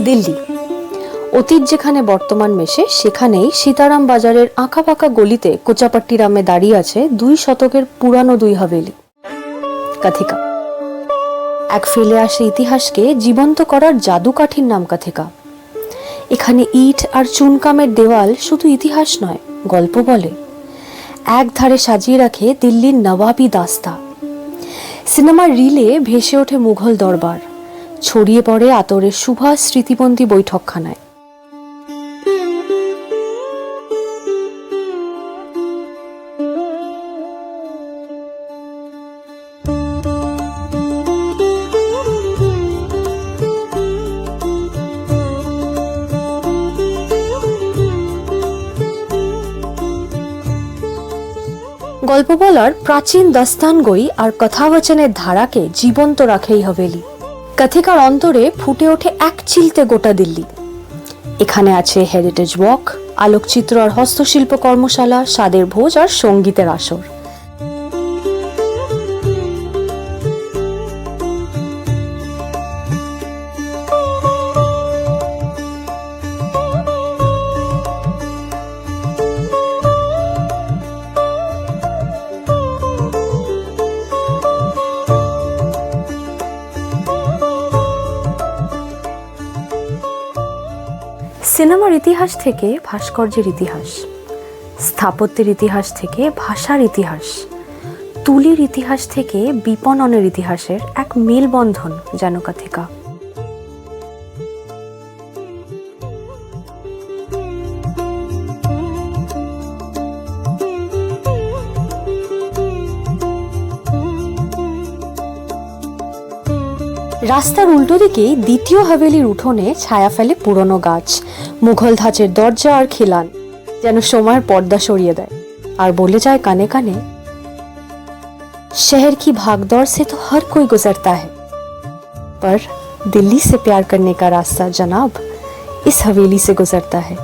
দিল্লি। অতীত যেখানে বর্তমান মেশে সেখানেই সীতারাম বাজারের আঁকাবাঁকা গলিতে কোচাপাট্টিরামে দাঁড়িয়ে আছে 2 শতকের পুরানো 2 হাভেলি। কাথিকা এক ফেলে আসে ইতিহাসকে জীবন্ত করার জাদুকাঠির নাম কাথিকা। এখানে ইট আর চুনকামের দেওয়াল শুধু ইতিহাস নয়, গল্প বলে। এক ধারে সাজিয়ে রাখে দিল্লির নবাবী দাস্তা। সিনেমার রিলে ভেসে ওঠে মুঘল দরবার, ছড়িয়ে পড়ে আতরের সুভাষ স্মৃতিবন্দী বৈঠকখানায়। গল্প বলার প্রাচীন দাস্তান গই আর কথাবচনের ধারাকে জীবন্ত রাখে এই হাভেলি। কাথিকার অন্তরে ফুটে ওঠে এক চিলতে গোটা দিল্লি। এখানে আছে হেরিটেজ ওয়াক, আলোকচিত্র আর হস্তশিল্প কর্মশালা, স্বাদের ভোজ আর সঙ্গীতের আসর। সিনেমার ইতিহাস থেকে ভাস্কর্যের ইতিহাস, স্থাপত্যের ইতিহাস থেকে ভাষার ইতিহাস, তুলির ইতিহাস থেকে বিপণনের ইতিহাসের এক মেলবন্ধন যেন কাথিকা। রাস্তার উল্টো দিকেই দ্বিতীয় হাভেলির উঠোনে ছায়া ফেলে পুরনো গাছ, মুঘল ধাঁচের দরজা আর খিলান যেন সময়ের পর্দা সরিয়ে দেয় আর বলে যায় কানে কানে, शहर की भागदौड़ से तो हर कोई गुजरता है, पर दिल्ली से प्यार करने का रास्ता जनाब इस हवेली से गुजरता है।